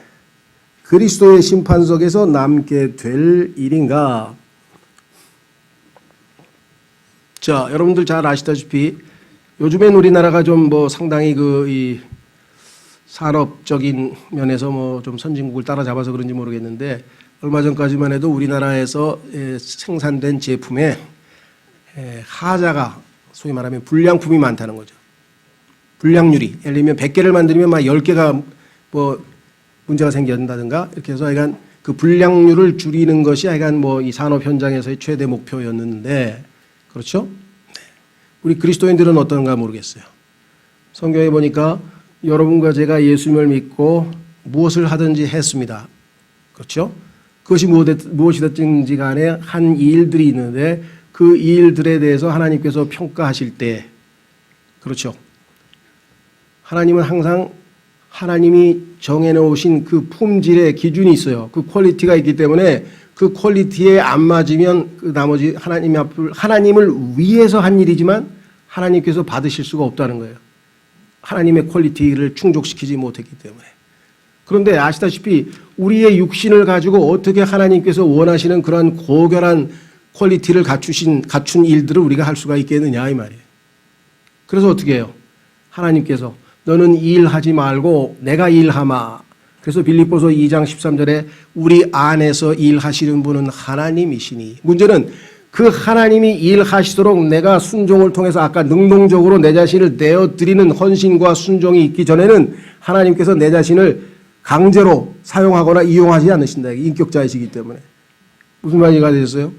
그리스도의 심판석에서 남게 될 일인가? 자, 여러분들 잘 아시다시피 요즘엔 우리나라가 좀 상당히 이 산업적인 면에서 좀 선진국을 따라잡아서 그런지 모르겠는데 얼마 전까지만 해도 우리나라에서 생산된 제품에 하자가 소위 말하면 불량품이 많다는 거죠. 불량률이 예를 들면 100개를 만들면 막 10개가 문제가 생긴다든가 이렇게 해서 하여간 그 불량률을 줄이는 것이 하여간 이 산업 현장에서의 최대 목표였는데 그렇죠? 네. 우리 그리스도인들은 어떤가 모르겠어요. 성경에 보니까 여러분과 제가 예수님을 믿고 무엇을 하든지 했습니다. 그렇죠? 그것이 무엇이든지 간에 한 일들이 있는데 그 일들에 대해서 하나님께서 평가하실 때, 그렇죠? 하나님은 항상 하나님이 정해놓으신 그 품질의 기준이 있어요. 그 퀄리티가 있기 때문에 그 퀄리티에 안 맞으면 그 나머지 하나님을 위해서 한 일이지만 하나님께서 받으실 수가 없다는 거예요. 하나님의 퀄리티를 충족시키지 못했기 때문에. 그런데 아시다시피 우리의 육신을 가지고 어떻게 하나님께서 원하시는 그런 고결한 퀄리티를 갖춘 일들을 우리가 할 수가 있겠느냐 이 말이에요. 그래서 어떻게 해요? 하나님께서 너는 일하지 말고 내가 일하마. 그래서 빌립보서 2장 13절에 우리 안에서 일하시는 분은 하나님이시니. 문제는 그 하나님이 일하시도록 내가 순종을 통해서 아까 능동적으로 내 자신을 내어드리는 헌신과 순종이 있기 전에는 하나님께서 내 자신을 강제로 사용하거나 이용하지 않으신다. 인격자이시기 때문에. 무슨 말이가 되셨어요?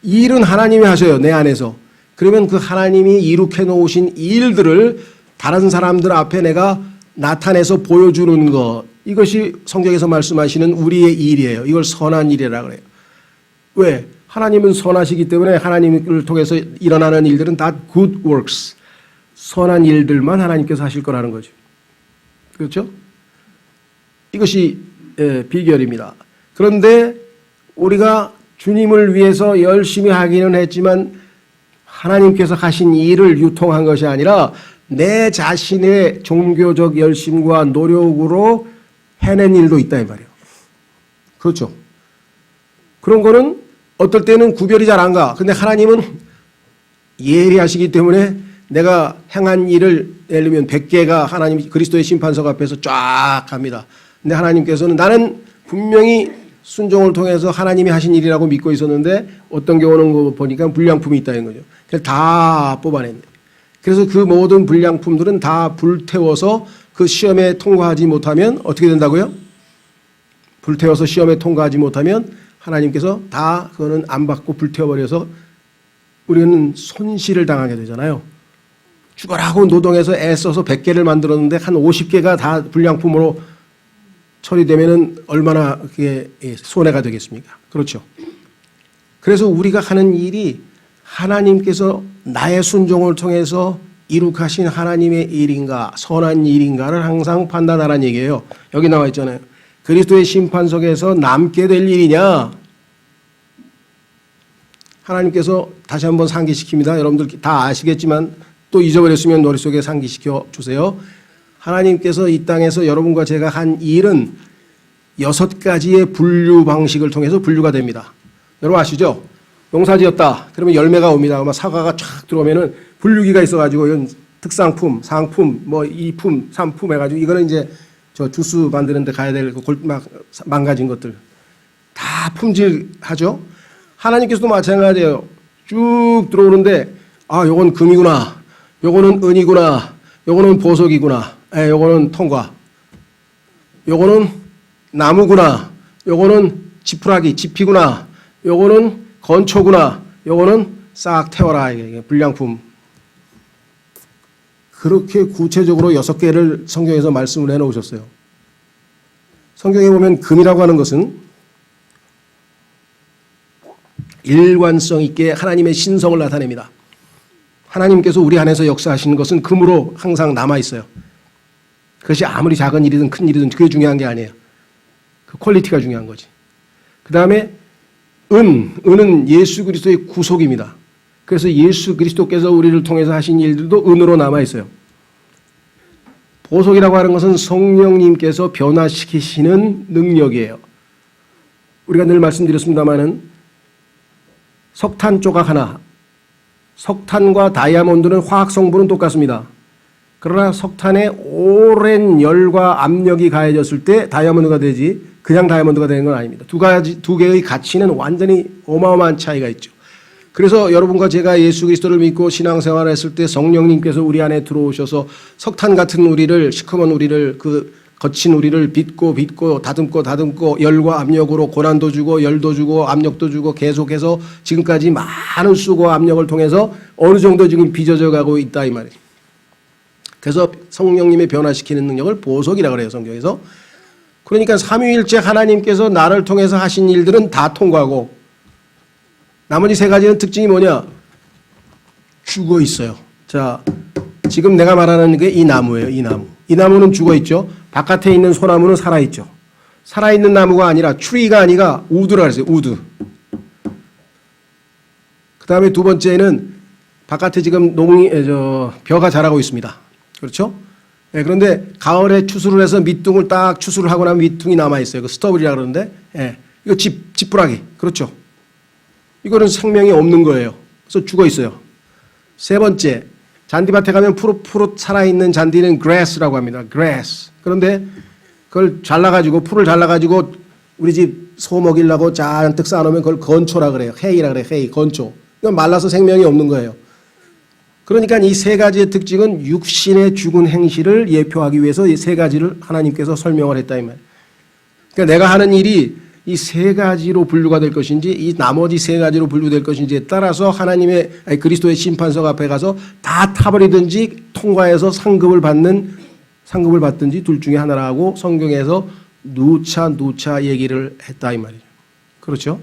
일은 하나님이 하셔요. 내 안에서. 그러면 그 하나님이 이룩해 놓으신 일들을 다른 사람들 앞에 내가 나타내서 보여주는 것. 이것이 성경에서 말씀하시는 우리의 일이에요. 이걸 선한 일이라고 그래요. 왜? 하나님은 선하시기 때문에 하나님을 통해서 일어나는 일들은 다 good works. 선한 일들만 하나님께서 하실 거라는 거죠. 그렇죠? 이것이 비결입니다. 그런데 우리가 주님을 위해서 열심히 하기는 했지만 하나님께서 하신 일을 유통한 것이 아니라 내 자신의 종교적 열심과 노력으로 해낸 일도 있다 이 말이에요. 그렇죠. 그런 거는 어떨 때는 구별이 잘 안 가. 근데 하나님은 예리하시기 때문에 내가 행한 일을 예를 들면 100개가 하나님 그리스도의 심판석 앞에서 쫙 갑니다. 근데 하나님께서는 나는 분명히 순종을 통해서 하나님이 하신 일이라고 믿고 있었는데 어떤 경우는 거 보니까 불량품이 있다는 거죠. 그래서 다 뽑아냈네. 그래서 그 모든 불량품들은 다 불태워서 그 시험에 통과하지 못하면 어떻게 된다고요? 불태워서 시험에 통과하지 못하면 하나님께서 다 그거는 안 받고 불태워버려서 우리는 손실을 당하게 되잖아요. 죽어라고 노동해서 애써서 100개를 만들었는데 한 50개가 다 불량품으로 처리되면은 얼마나 그게 손해가 되겠습니까? 그렇죠. 그래서 우리가 하는 일이 하나님께서 나의 순종을 통해서 이룩하신 하나님의 일인가 선한 일인가를 항상 판단하라는 얘기예요. 여기 나와 있잖아요. 그리스도의 심판석에서 남게 될 일이냐. 하나님께서 다시 한번 상기시킵니다. 여러분들 다 아시겠지만 또 잊어버렸으면 머릿속에 상기시켜 주세요. 하나님께서 이 땅에서 여러분과 제가 한 일은 6가지의 분류 방식을 통해서 분류가 됩니다. 여러분 아시죠? 농사 지었다. 그러면 열매가 옵니다. 아마 사과가 쫙 들어오면은 분류기가 있어가지고 이건 특상품, 상품, 뭐 2품, 3품 해가지고 이거는 이제 저 주스 만드는데 가야 될 망가진 것들 다 품질하죠. 하나님께서도 마찬가지예요. 쭉 들어오는데 아, 요건 금이구나, 요거는 은이구나, 요거는 보석이구나, 요거는 통과, 요거는 나무구나, 요거는 지푸라기, 지피구나, 요거는 건초구나, 요거는 싹 태워라. 이게 불량품. 그렇게 구체적으로 6개를 성경에서 말씀을 해놓으셨어요. 성경에 보면 금이라고 하는 것은 일관성 있게 하나님의 신성을 나타냅니다. 하나님께서 우리 안에서 역사하시는 것은 금으로 항상 남아있어요. 그것이 아무리 작은 일이든 큰 일이든 그게 중요한 게 아니에요. 그 퀄리티가 중요한 거지. 그 다음에 은은 예수 그리스도의 구속입니다. 그래서 예수 그리스도께서 우리를 통해서 하신 일들도 은으로 남아있어요. 보석이라고 하는 것은 성령님께서 변화시키시는 능력이에요. 우리가 늘 말씀드렸습니다마는 석탄 조각 하나, 석탄과 다이아몬드는 화학 성분은 똑같습니다. 그러나 석탄에 오랜 열과 압력이 가해졌을 때 다이아몬드가 되지 그냥 다이아몬드가 되는 건 아닙니다. 두 개의 가치는 완전히 어마어마한 차이가 있죠. 그래서 여러분과 제가 예수 그리스도를 믿고 신앙생활을 했을 때 성령님께서 우리 안에 들어오셔서 석탄 같은 우리를, 시커먼 우리를, 그 거친 우리를 빚고 다듬고 열과 압력으로 고난도 주고 열도 주고 압력도 주고 계속해서 지금까지 많은 수고와 압력을 통해서 어느 정도 지금 빚어져 가고 있다 이 말이에요. 그래서 성령님의 변화시키는 능력을 보석이라고 그래요, 성경에서. 그러니까 삼위일체 하나님께서 나를 통해서 하신 일들은 다 통과하고 나머지 세 가지는 특징이 뭐냐? 죽어 있어요. 자, 지금 내가 말하는 게 이 나무예요, 이 나무. 이 나무는 죽어 있죠. 바깥에 있는 소나무는 살아 있죠. 살아 있는 나무가 아니라 트리가 아니라 우드라 그랬어요. 우드. 그다음에 두 번째는 바깥에 지금 벼가 자라고 있습니다. 그렇죠? 예, 그런데 가을에 추수를 해서 밑둥을 딱 추수를 하고 나면 밑둥이 남아 있어요. 그 스터블이라 그러는데, 예, 이거 지푸라기. 그렇죠? 이거는 생명이 없는 거예요. 그래서 죽어 있어요. 세 번째, 잔디밭에 가면 푸릇푸릇 살아있는 잔디는 grass라고 합니다. grass. 그런데 그걸 잘라가지고, 풀을 잘라가지고 우리 집 소 먹이려고 잔뜩 쌓아놓으면 그걸 건초라 그래요. 해이라 그래요. 해이, 건초. 이건 말라서 생명이 없는 거예요. 그러니까 이 세 가지의 특징은 육신의 죽은 행실을 예표하기 위해서 이 세 가지를 하나님께서 설명을 했다 이 말이에요. 그러니까 내가 하는 일이 이 세 가지로 분류가 될 것인지 이 나머지 세 가지로 분류될 것인지에 따라서 그리스도의 심판석 앞에 가서 다 타버리든지 통과해서 상급을 받든지 둘 중에 하나라고 성경에서 누차 얘기를 했다 이 말이에요. 그렇죠?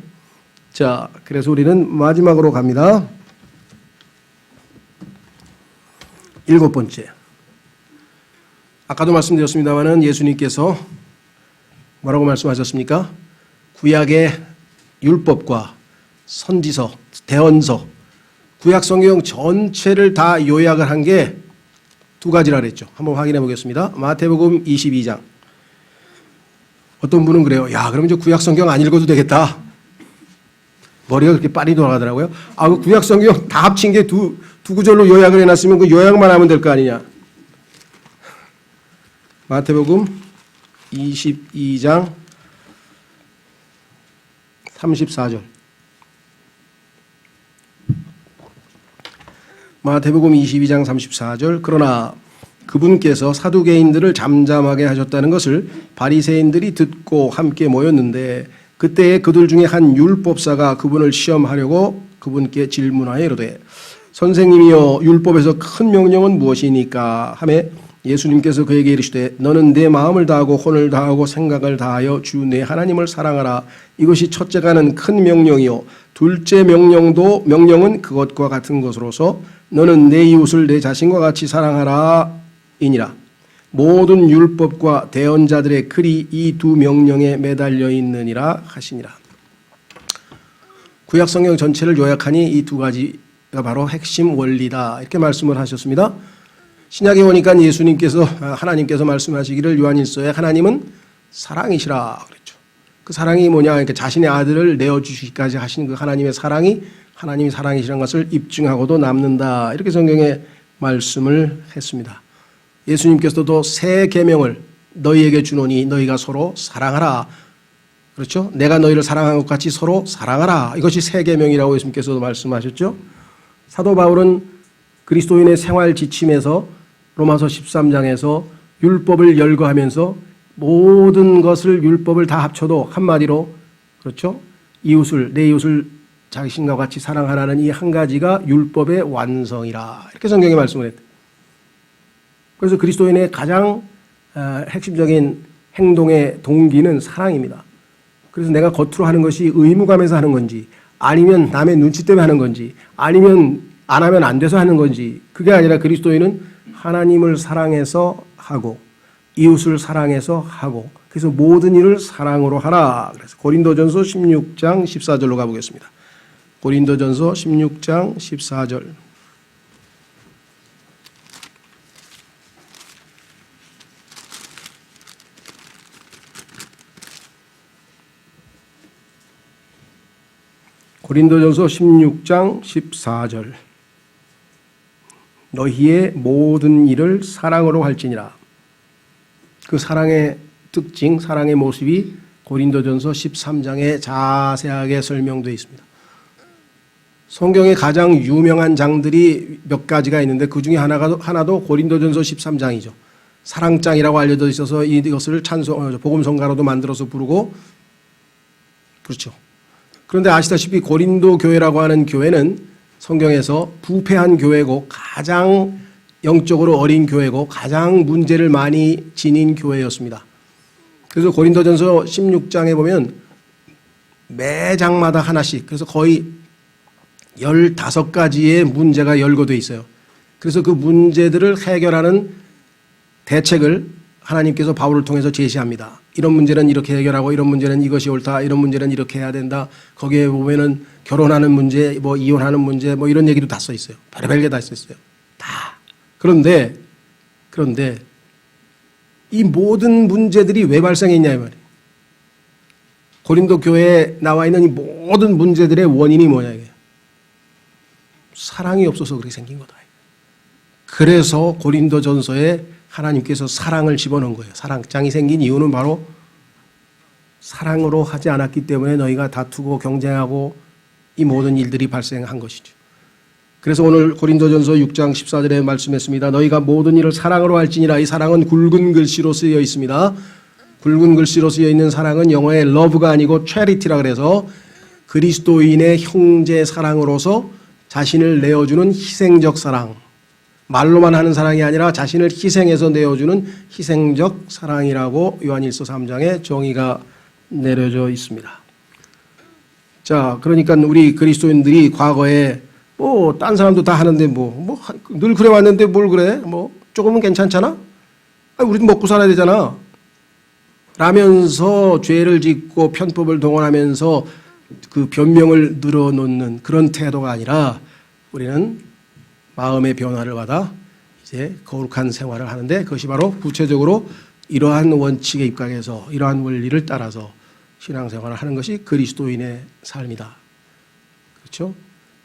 자, 그래서 우리는 마지막으로 갑니다. 7번째. 아까도 말씀드렸습니다마는 예수님께서 뭐라고 말씀하셨습니까? 구약의 율법과 선지서, 대언서, 구약 성경 전체를 다 요약을 한 게 두 가지라 그랬죠. 한번 확인해 보겠습니다. 마태복음 22장. 어떤 분은 그래요. 야, 그럼 이제 구약 성경 안 읽어도 되겠다. 머리가 그렇게 빨리 돌아가더라고요. 아, 그 구약 성경 다 합친 게 두 구절로 요약을 해놨으면 그 요약만 하면 될 거 아니냐. 마태복음 22장 34절. 마태복음 22장 34절. 그러나 그분께서 사두개인들을 잠잠하게 하셨다는 것을 바리새인들이 듣고 함께 모였는데 그때에 그들 중에 한 율법사가 그분을 시험하려고 그분께 질문하여 이르되 선생님이여 율법에서 큰 명령은 무엇이니까 하매 예수님께서 그에게 이르시되 너는 내 마음을 다하고 혼을 다하고 생각을 다하여 주 내 하나님을 사랑하라. 이것이 첫째가는 큰 명령이요 둘째 명령은 그것과 같은 것으로서 너는 내 이웃을 내 자신과 같이 사랑하라 이니라. 모든 율법과 대언자들의 글이 이 두 명령에 매달려 있느니라 하시니라. 구약 성경 전체를 요약하니 이 두 가지가 바로 핵심 원리다 이렇게 말씀을 하셨습니다. 신약에 오니까 예수님께서 하나님께서 말씀하시기를 요한일서에 하나님은 사랑이시라 그랬죠. 그 사랑이 뭐냐? 그러니까 자신의 아들을 내어주시기까지 하신 그 하나님의 사랑이 하나님이 사랑이시라는 것을 입증하고도 남는다 이렇게 성경에 말씀을 했습니다. 예수님께서도 새 계명을 너희에게 주노니 너희가 서로 사랑하라. 그렇죠? 내가 너희를 사랑한 것 같이 서로 사랑하라. 이것이 새 계명이라고 예수님께서도 말씀하셨죠. 사도 바울은 그리스도인의 생활 지침에서 로마서 13장에서 율법을 열거하면서 모든 것을 율법을 다 합쳐도 한마디로 그렇죠? 내 이웃을 자신과 같이 사랑하라는 이 한 가지가 율법의 완성이라 이렇게 성경에 말씀을 했다. 그래서 그리스도인의 가장 핵심적인 행동의 동기는 사랑입니다. 그래서 내가 겉으로 하는 것이 의무감에서 하는 건지 아니면 남의 눈치 때문에 하는 건지 아니면 안 하면 안 돼서 하는 건지 그게 아니라 그리스도인은 하나님을 사랑해서 하고 이웃을 사랑해서 하고 그래서 모든 일을 사랑으로 하라. 그래서 고린도전서 16장 14절로 가보겠습니다. 고린도전서 16장 14절. 고린도전서 16장 14절. 너희의 모든 일을 사랑으로 할지니라. 그 사랑의 특징, 사랑의 모습이 고린도전서 13장에 자세하게 설명되어 있습니다. 성경의 가장 유명한 장들이 몇 가지가 있는데 그 중에 하나도 고린도전서 13장이죠. 사랑장이라고 알려져 있어서 이것을 복음성가로도 만들어서 부르고 그렇죠. 그런데 아시다시피 고린도 교회라고 하는 교회는 성경에서 부패한 교회고 가장 영적으로 어린 교회고 가장 문제를 많이 지닌 교회였습니다. 그래서 고린도전서 16장에 보면 매 장마다 하나씩, 그래서 거의 15가지의 문제가 열거되어 있어요. 그래서 그 문제들을 해결하는 대책을 하나님께서 바울을 통해서 제시합니다. 이런 문제는 이렇게 해결하고, 이런 문제는 이것이 옳다, 이런 문제는 이렇게 해야 된다. 거기에 보면은 결혼하는 문제, 뭐 이혼하는 문제, 뭐 이런 얘기도 다 써 있어요. 별의별 게 다 써 있어요. 다. 그런데 이 모든 문제들이 왜 발생했냐 이 말이에요. 고린도 교회에 나와 있는 이 모든 문제들의 원인이 뭐냐 이게. 사랑이 없어서 그렇게 생긴 거다. 그래서 고린도전서에 하나님께서 사랑을 집어넣은 거예요. 사랑장이 생긴 이유는 바로 사랑으로 하지 않았기 때문에 너희가 다투고 경쟁하고 이 모든 일들이 발생한 것이죠. 그래서 오늘 고린도전서 6장 14절에 말씀했습니다. 너희가 모든 일을 사랑으로 할지니라. 이 사랑은 굵은 글씨로 쓰여 있습니다. 굵은 글씨로 쓰여 있는 사랑은 영어의 love가 아니고 charity라 그래서 그리스도인의 형제 사랑으로서 자신을 내어주는 희생적 사랑. 말로만 하는 사랑이 아니라 자신을 희생해서 내어주는 희생적 사랑이라고 요한일서 3장에 정의가 내려져 있습니다. 자, 그러니까 우리 그리스도인들이 과거에 딴 사람도 다 하는데 늘 그래 왔는데 뭘 그래? 조금은 괜찮잖아? 우리도 먹고 살아야 되잖아. 라면서 죄를 짓고 편법을 동원하면서 그 변명을 늘어놓는 그런 태도가 아니라 우리는 마음의 변화를 받아 이제 거룩한 생활을 하는데 그것이 바로 구체적으로 이러한 원칙에 입각해서 이러한 원리를 따라서 신앙생활을 하는 것이 그리스도인의 삶이다. 그렇죠?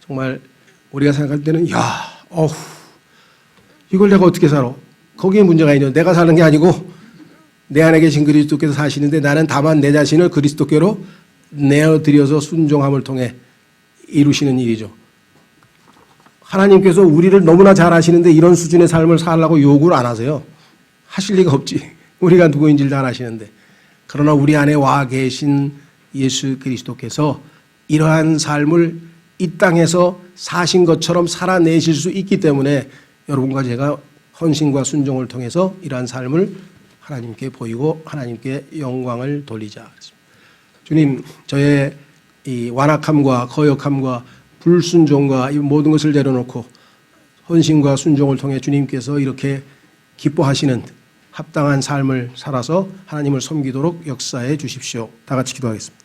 정말 우리가 생각할 때는 이걸 내가 어떻게 살아? 거기에 문제가 있냐. 내가 사는 게 아니고 내 안에 계신 그리스도께서 사시는데 나는 다만 내 자신을 그리스도께로 내어드려서 순종함을 통해 이루시는 일이죠. 하나님께서 우리를 너무나 잘 아시는데 이런 수준의 삶을 살라고 요구를 안 하세요. 하실 리가 없지. 우리가 누구인지를 잘 아시는데. 그러나 우리 안에 와 계신 예수 그리스도께서 이러한 삶을 이 땅에서 사신 것처럼 살아내실 수 있기 때문에 여러분과 제가 헌신과 순종을 통해서 이러한 삶을 하나님께 보이고 하나님께 영광을 돌리자. 주님, 저의 이 완악함과 거역함과 불순종과 이 모든 것을 내려놓고 헌신과 순종을 통해 주님께서 이렇게 기뻐하시는 합당한 삶을 살아서 하나님을 섬기도록 역사해 주십시오. 다 같이 기도하겠습니다.